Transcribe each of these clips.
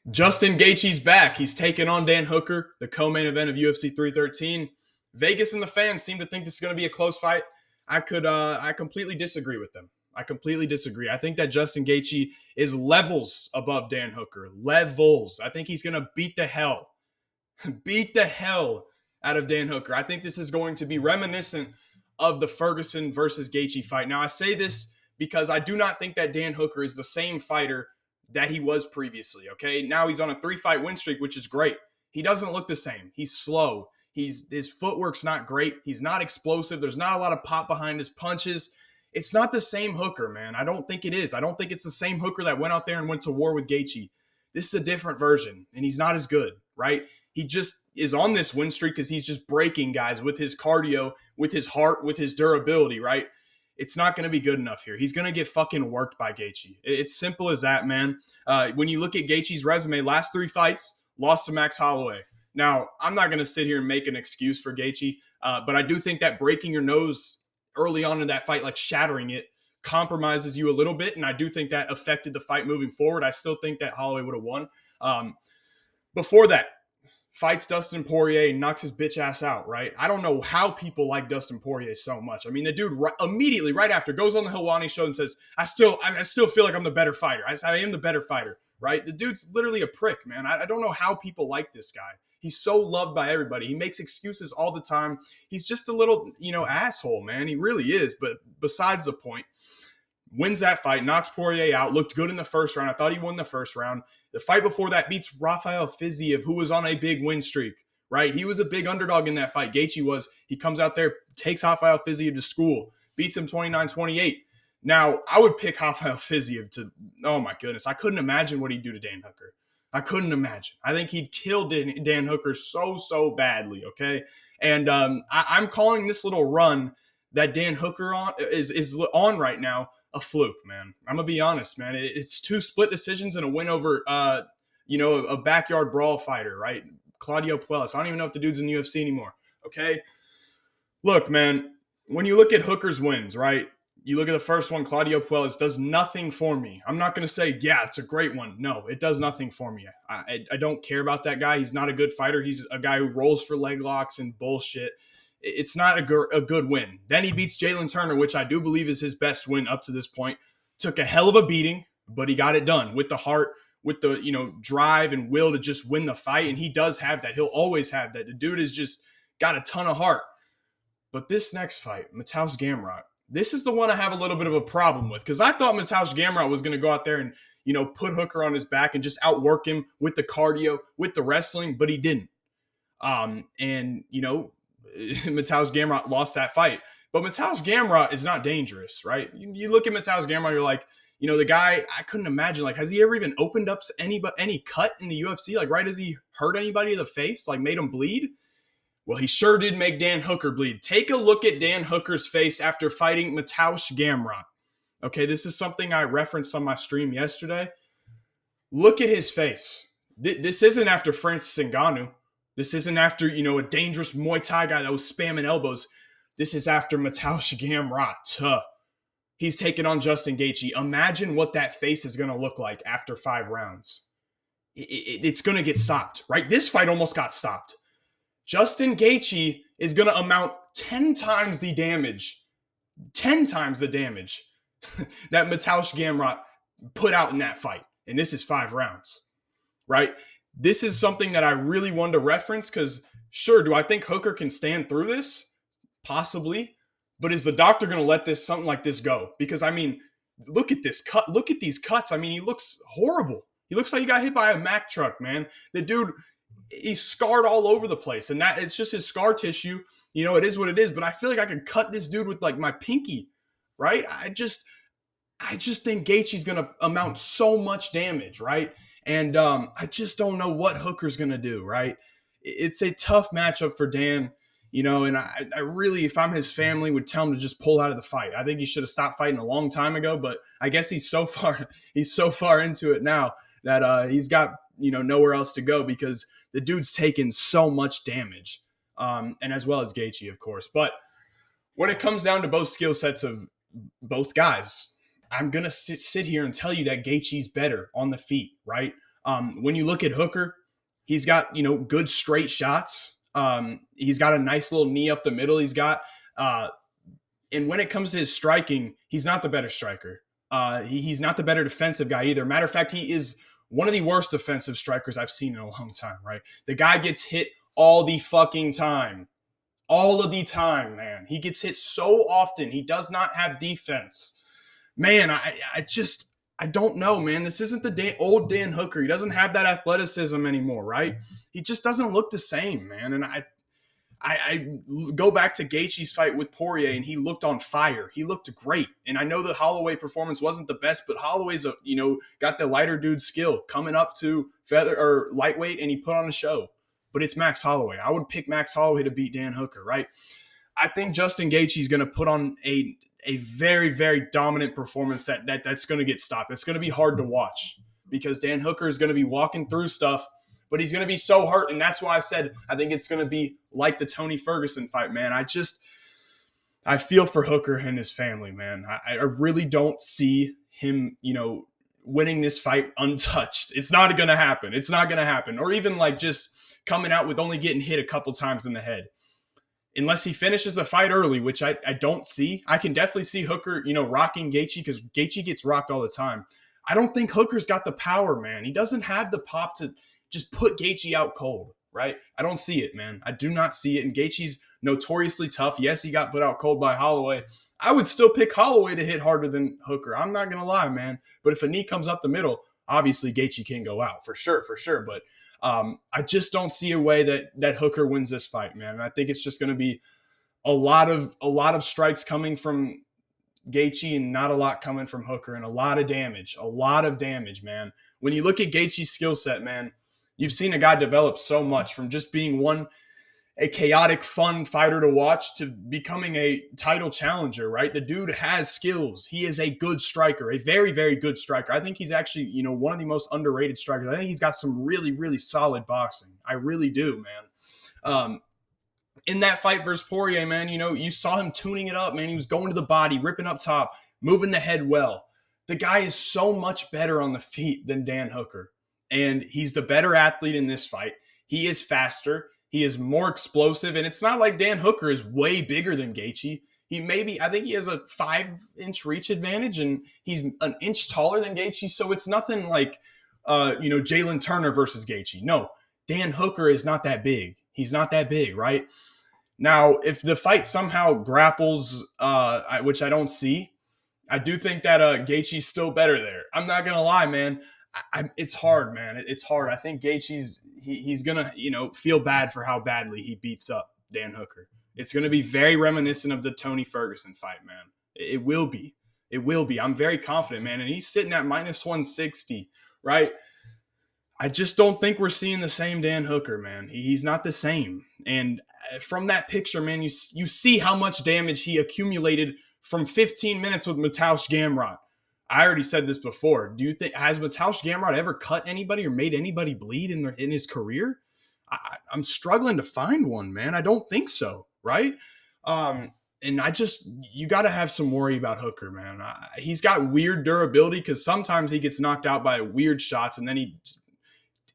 Justin Gaethje's back. He's taking on Dan Hooker, the co-main event of UFC 313. Vegas and the fans seem to think this is going to be a close fight. I completely disagree with them. I completely disagree. I think that Justin Gaethje is levels above Dan Hooker. Levels. I think he's going to beat the hell out of Dan Hooker. I think this is going to be reminiscent of the Ferguson versus Gaethje fight. Now, I say this because I do not think that Dan Hooker is the same fighter that he was previously, okay? Now he's on a 3-fight win streak, which is great. He doesn't look the same. He's slow. His footwork's not great. He's not explosive. There's not a lot of pop behind his punches. It's not the same Hooker, man. I don't think it is. I don't think it's the same Hooker that went out there and went to war with Gaethje. This is a different version, and he's not as good, right? He just is on this win streak because he's just breaking guys with his cardio, with his heart, with his durability, right? It's not going to be good enough here. He's going to get fucking worked by Gaethje. It's simple as that, man. When you look at Gaethje's resume, last 3 fights, lost to Max Holloway. Now, I'm not going to sit here and make an excuse for Gaethje, but I do think that breaking your nose early on in that fight, like shattering it, compromises you a little bit, and I do think that affected the fight moving forward. I still think that Holloway would have won. Before that, fights Dustin Poirier and knocks his bitch ass out, right? I don't know how people like Dustin Poirier so much. I mean, the dude immediately, right after, goes on the Helwani show and says, I still feel like I'm the better fighter. I am the better fighter, right? The dude's literally a prick, man. I don't know how people like this guy. He's so loved by everybody. He makes excuses all the time. He's just a little, asshole, man. He really is. But besides the point, wins that fight, knocks Poirier out, looked good in the first round. I thought he won the first round. The fight before that beats Rafael Fiziev, who was on a big win streak, right? He was a big underdog in that fight. Gaethje was. He comes out there, takes Rafael Fiziev to school, beats him 29-28. Now, I would pick Rafael Fiziev to, oh my goodness, I couldn't imagine what he'd do to Dan Hooker. I couldn't imagine. I think he'd kill Dan Hooker so badly, okay? And I'm calling this little run that Dan Hooker is on right now a fluke, man. I'm gonna be honest, man. It's 2 split decisions and a win over, a backyard brawl fighter, right? Claudio Puelles. I don't even know if the dude's in the UFC anymore. Okay, look, man. When you look at Hooker's wins, right? You look at the first one, Claudio Puelles does nothing for me. I'm not gonna say, yeah, it's a great one. No, it does nothing for me. I don't care about that guy. He's not a good fighter. He's a guy who rolls for leg locks and bullshit. It's not a good win. Then he beats Jalen Turner, which I do believe is his best win up to this point. Took a hell of a beating, but he got it done with the heart, with the drive and will to just win the fight. And he does have that. He'll always have that. The dude has just got a ton of heart. But this next fight, Mateusz Gamrot, this is the one I have a little bit of a problem with because I thought Mateusz Gamrot was going to go out there and put Hooker on his back and just outwork him with the cardio, with the wrestling, but he didn't. Mateusz Gamrot lost that fight. But Mateusz Gamrot is not dangerous, right? You look at Mateusz Gamrot, you're like, the guy, I couldn't imagine, like, has he ever even opened up any cut in the UFC? Like, right as he hurt anybody in the face, like made him bleed? Well, he sure did make Dan Hooker bleed. Take a look at Dan Hooker's face after fighting Mateusz Gamrot. Okay, this is something I referenced on my stream yesterday. Look at his face. This isn't after Francis Ngannou. This isn't after, a dangerous Muay Thai guy that was spamming elbows. This is after Mateusz Gamrot. He's taking on Justin Gaethje. Imagine what that face is going to look like after 5 rounds. It's going to get stopped, right? This fight almost got stopped. Justin Gaethje is going to amount 10 times the damage. 10 times the damage that Mateusz Gamrot put out in that fight. And this is 5 rounds, right? This is something that I really wanted to reference because, sure, do I think Hooker can stand through this? Possibly. But is the doctor going to let something like this go? Because, I mean, look at this cut. Look at these cuts. I mean, he looks horrible. He looks like he got hit by a Mack truck, man. The dude, he's scarred all over the place. And that it's just his scar tissue. It is what it is. But I feel like I could cut this dude with, like, my pinky, right? I just think Gaethje's going to amount so much damage, right? And I just don't know what Hooker's going to do, right? It's a tough matchup for Dan, and I really, if I'm his family, would tell him to just pull out of the fight. I think he should have stopped fighting a long time ago, but I guess he's so far into it now that he's got, nowhere else to go because the dude's taken so much damage, and as well as Gaethje, of course. But when it comes down to both skill sets of both guys, I'm going to sit here and tell you that Gaethje's better on the feet, right? When you look at Hooker, he's got, good straight shots. He's got a nice little knee up the middle. And when it comes to his striking, he's not the better striker. He's not the better defensive guy either. Matter of fact, he is one of the worst defensive strikers I've seen in a long time, right? The guy gets hit all the fucking time. All of the time, man. He gets hit so often. He does not have defense. Man, I don't know, man. This isn't the old Dan Hooker. He doesn't have that athleticism anymore, right? He just doesn't look the same, man. And I go back to Gaethje's fight with Poirier, and he looked on fire. He looked great. And I know the Holloway performance wasn't the best, but Holloway's got the lighter dude skill coming up to feather or lightweight, and he put on a show. But it's Max Holloway. I would pick Max Holloway to beat Dan Hooker, right? I think Justin Gaethje is going to put on a very, very dominant performance that's going to get stopped. It's going to be hard to watch because Dan Hooker is going to be walking through stuff, but he's going to be so hurt. And that's why I said I think it's going to be like the Tony Ferguson fight, man. I feel for Hooker and his family, man. I really don't see him, winning this fight untouched. It's not going to happen. It's not going to happen. Or even like just coming out with only getting hit a couple times in the head. Unless he finishes the fight early, which I don't see. I can definitely see Hooker, rocking Gaethje because Gaethje gets rocked all the time. I don't think Hooker's got the power, man. He doesn't have the pop to just put Gaethje out cold, right? I don't see it, man. I do not see it. And Gaethje's notoriously tough. Yes, he got put out cold by Holloway. I would still pick Holloway to hit harder than Hooker. I'm not going to lie, man. But if a knee comes up the middle, obviously Gaethje can go out for sure. But I just don't see a way that Hooker wins this fight, man. And I think it's just going to be a lot of strikes coming from Gaethje and not a lot coming from Hooker, and a lot of damage, man. When you look at Gaethje's skill set, man, you've seen a guy develop so much from just being a chaotic, fun fighter to watch to becoming a title challenger, right? The dude has skills. He is a good striker, a very, very good striker. I think he's actually, one of the most underrated strikers. I think he's got some really, really solid boxing. I really do, man. In that fight versus Poirier, man, you saw him tuning it up, man. He was going to the body, ripping up top, moving the head well. The guy is so much better on the feet than Dan Hooker. And he's the better athlete in this fight. He is faster. He is more explosive, and it's not like Dan Hooker is way bigger than Gaethje. I think he has a 5-inch reach advantage, and he's an inch taller than Gaethje, so it's nothing like, Jalen Turner versus Gaethje. No, Dan Hooker is not that big. He's not that big, right? Now, if the fight somehow grapples, which I don't see, I do think that Gaethje's still better there. I'm not going to lie, man. It's hard, man. It's hard. I think Gaethje's he's gonna feel bad for how badly he beats up Dan Hooker. It's gonna be very reminiscent of the Tony Ferguson fight, man. It will be. It will be. I'm very confident, man. And he's sitting at -160, right? I just don't think we're seeing the same Dan Hooker, man. He's not the same. And from that picture, man, you see how much damage he accumulated from 15 minutes with Mateusz Gamrot. I already said this before. Do you think has Mateusz Gamrot ever cut anybody or made anybody bleed in his career? I'm struggling to find one, man. I don't think so, right? And you got to have some worry about Hooker, man. He's got weird durability because sometimes he gets knocked out by weird shots and then he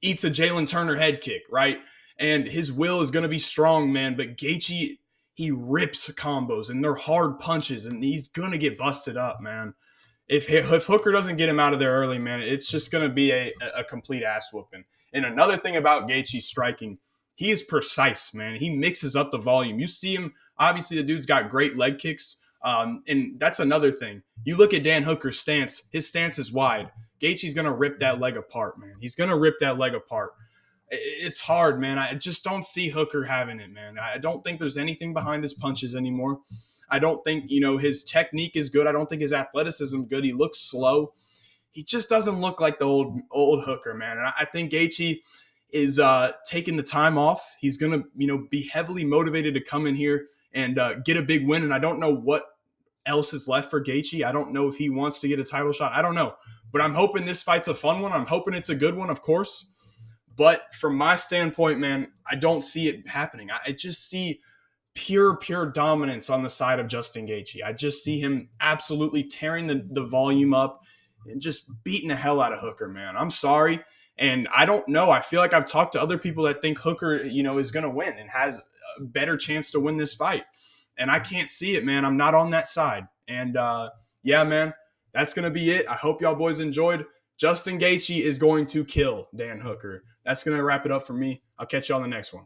eats a Jalen Turner head kick, right? And his will is going to be strong, man. But Gaethje, he rips combos and they're hard punches and he's going to get busted up, man. If Hooker doesn't get him out of there early, man, it's just going to be a complete ass whooping. And another thing about Gaethje's striking, he is precise, man. He mixes up the volume. You see him, obviously the dude's got great leg kicks. And that's another thing. You look at Dan Hooker's stance. His stance is wide. Gaethje's going to rip that leg apart, man. He's going to rip that leg apart. It's hard, man. I just don't see Hooker having it, man. I don't think there's anything behind his punches anymore. I don't think, his technique is good. I don't think his athleticism is good. He looks slow. He just doesn't look like the old Hooker, man. And I think Gaethje is taking the time off. He's going to, be heavily motivated to come in here and get a big win. And I don't know what else is left for Gaethje. I don't know if he wants to get a title shot. I don't know. But I'm hoping this fight's a fun one. I'm hoping it's a good one, of course. But from my standpoint, man, I don't see it happening. I just see pure dominance on the side of Justin Gaethje. I just see him absolutely tearing the volume up and just beating the hell out of Hooker, man. I'm sorry. And I don't know. I feel like I've talked to other people that think Hooker, is going to win and has a better chance to win this fight. And I can't see it, man. I'm not on that side. And yeah, man, that's going to be it. I hope y'all boys enjoyed. Justin Gaethje is going to kill Dan Hooker. That's going to wrap it up for me. I'll catch you on the next one.